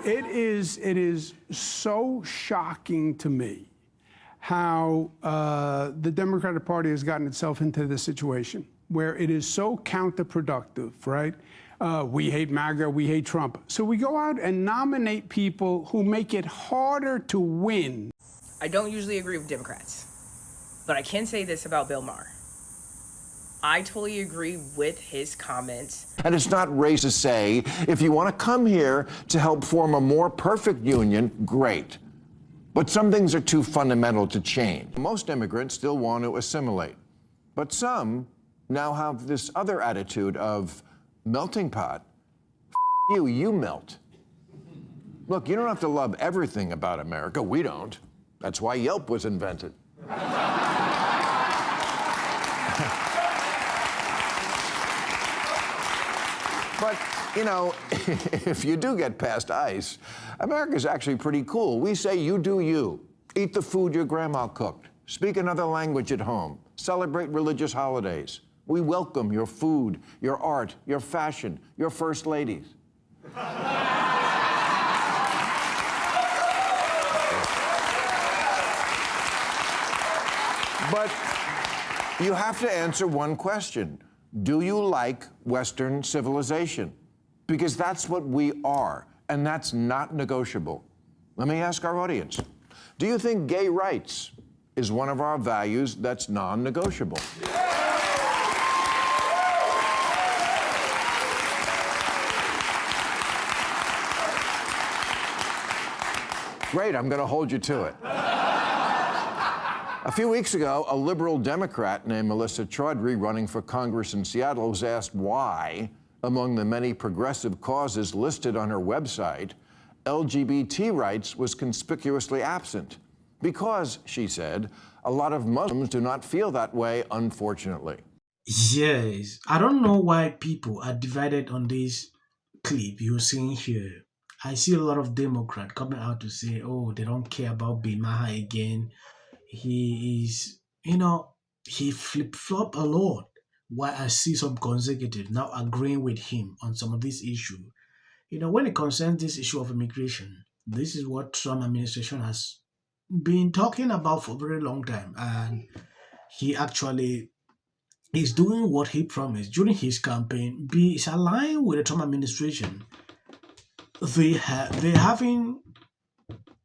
It is so shocking to me how the Democratic Party has gotten itself into this situation where it is so counterproductive, right? We hate MAGA, we hate Trump. So we go out and nominate people who make it harder to win. I don't usually agree with Democrats, but I can say this about Bill Maher. I totally agree with his comments. And it's not race to say, if you want to come here to help form a more perfect union, great. But some things are too fundamental to change. Most immigrants still want to assimilate. But some now have this other attitude of melting pot. You melt. Look, you don't have to love everything about America. We don't. That's why Yelp was invented. But, you know, if you do get past ICE, America's actually pretty cool. We say you do you. Eat the food your grandma cooked. Speak another language at home. Celebrate religious holidays. We welcome your food, your art, your fashion, your first ladies. But you have to answer one question. Do you like Western civilization? Because that's what we are, and that's not negotiable. Let me ask our audience. Do you think gay rights is one of our values that's non-negotiable? Great, I'm going to hold you to it. A few weeks ago, a liberal Democrat named Melissa Chaudhry, running for Congress in Seattle, was asked why, among the many progressive causes listed on her website, LGBT rights was conspicuously absent. Because, she said, a lot of Muslims do not feel that way, unfortunately. Yes, I don't know why people are divided on this clip you're seeing here. I see a lot of Democrats coming out to say, oh, they don't care about Bill Maher again. He is, he flip-flop a lot. While I see some conservatives now agreeing with him on some of these issues. When it concerns this issue of immigration, this is what Trump administration has been talking about for a very long time. And he actually is doing what he promised during his campaign. Is aligned with the Trump administration. They're having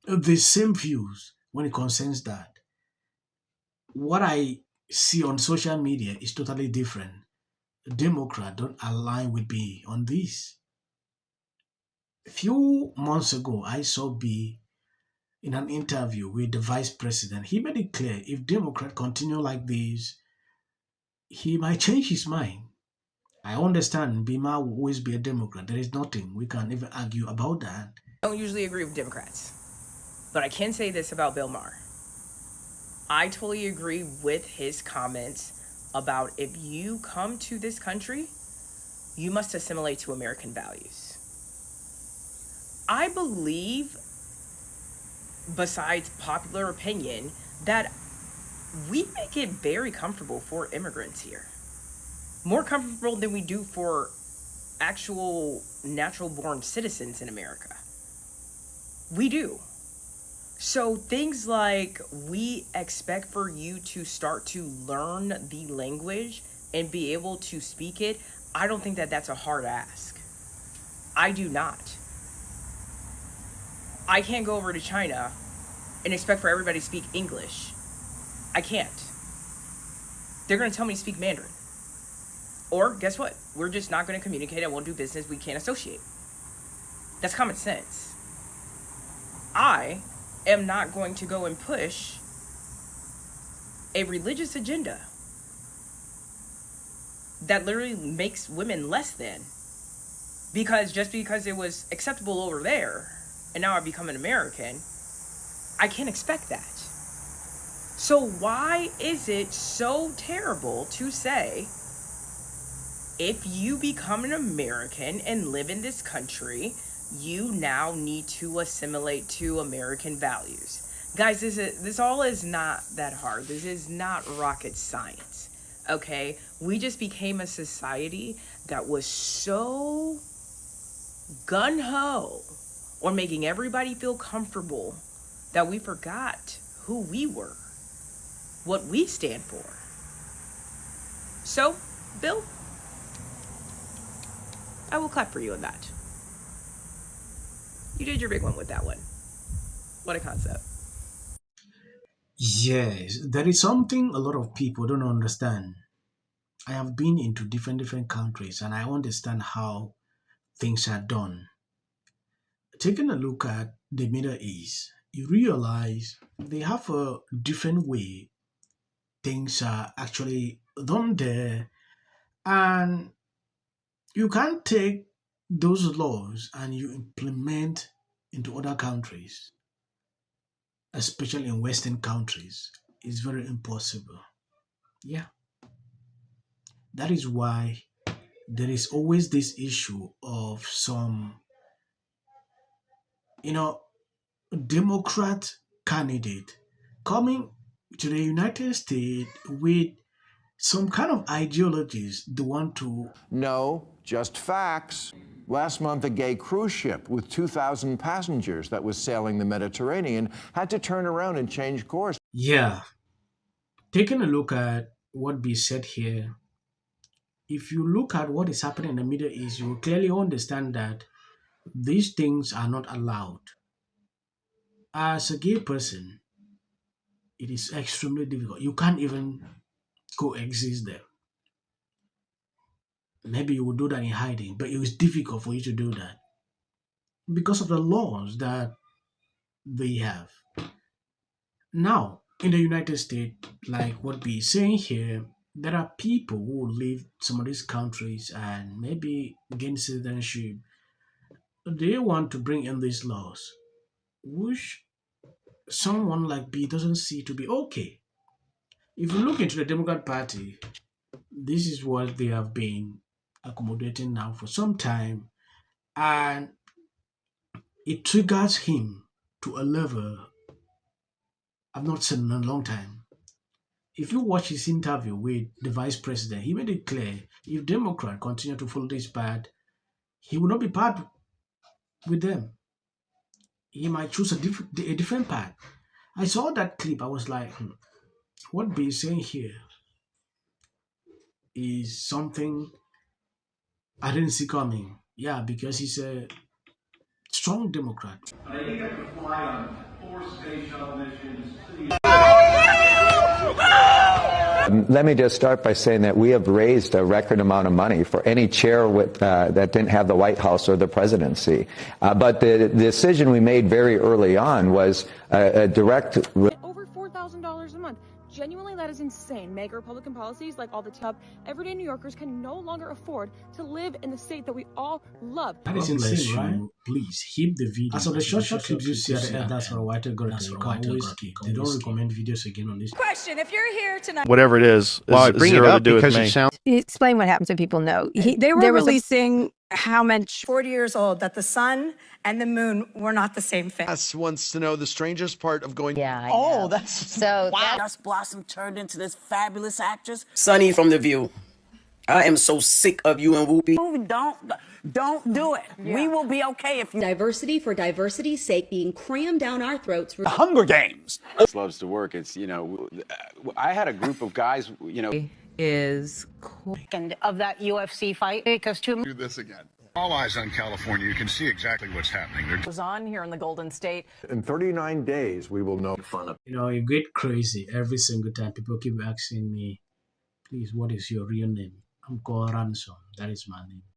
the same views when it concerns that. What I see on social media is totally different. Democrats don't align with B on this. A few months ago, I saw B in an interview with the vice president. He made it clear if Democrats continue like this, he might change his mind. I understand Bima will always be a Democrat. There is nothing we can even argue about that. I don't usually agree with Democrats, but I can say this about Bill Maher. I totally agree with his comments about if you come to this country, you must assimilate to American values. I believe, besides popular opinion, that we make it very comfortable for immigrants here. More comfortable than we do for actual natural-born citizens in America. We do. So things like we expect for you to start to learn the language and be able to speak it, I don't think that that's a hard ask. I do not. I can't go over to China and expect for everybody to speak English. I can't. They're going to tell me to speak Mandarin. Or guess what? We're just not going to communicate. I won't do business. We can't associate. That's common sense. I am not going to go and push a religious agenda that literally makes women less than. Because it was acceptable over there, and now I become an American, I can't expect that. So why is it so terrible to say, if you become an American and live in this country, you now need to assimilate to American values? Guys, this all is not that hard. This is not rocket science, okay? We just became a society that was so gung-ho or making everybody feel comfortable that we forgot who we were, what we stand for. So, Bill, I will clap for you on that. You did your big one with that one. What a concept. Yes, there is something a lot of people don't understand. I have been into different countries and I understand how things are done. Taking a look at the Middle East, you realize they have a different way things are actually done there, and you can't take those laws and you implement into other countries, especially in Western countries. It's very impossible. Yeah, that is why there is always this issue of some, you know, Democrat candidate coming to the United States with some kind of ideologies they want to. No, just facts. Last month, a gay cruise ship with 2,000 passengers that was sailing the Mediterranean had to turn around and change course. Yeah, taking a look at what be said here, if you look at what is happening in the Middle East, you will clearly understand that these things are not allowed. As a gay person, it is extremely difficult. You can't even coexist there. Maybe you would do that in hiding, but it was difficult for you to do that because of the laws that they have. Now, in the United States, like what we're saying here, there are people who live some of these countries and maybe gain citizenship. They want to bring in these laws, which someone like B doesn't see to be okay. If you look into the Democrat Party, this is what they have been accommodating now for some time, and it triggers him to a level I've not seen in a long time. If you watch his interview with the vice president, he made it clear if Democrats continue to follow this path, he will not be part with them. He might choose a different path. I saw that clip. I was like, what B is saying here is something I didn't see coming. Yeah, because he's a strong Democrat. They have to fly on 4 space shuttle missions to the Let me just start by saying that we have raised a record amount of money for any chair that didn't have the White House or the presidency. But the decision we made very early on was a direct. Over $4,000 a month. Genuinely, that is insane. Mega Republican policies like all the top everyday New Yorkers can no longer afford to live in the state that we all love. That is insane, right? Please keep the video. As of the short clips you see at the end, that's for a white algorithm. You can always keep. They don't recommend videos again on this. Question: if you're here tonight, whatever it is bring zero it to up do with because me. it sounds. explain what happened so people know. They were releasing how much 40 years old that the sun and the moon were not the same thing. Wants to know the strangest part of going. Yeah. Oh, that's So wow. Dust Blossom turned into this fabulous actress. Sunny from The View. I am so sick of you and Whoopi. Don't do it. Yeah. We will be okay if you. Diversity for diversity's sake being crammed down our throats. The Hunger Games. Loves to work. It's, you know, I had a group of guys, you know. Is cool. And of that UFC fight, because Do this again. All eyes on California. You can see exactly what's happening. They're was on here in the Golden State. In 39 days, we will know. You know, you get crazy every single time. People keep asking me, please, what is your real name? I'm called Ransom. That is my name.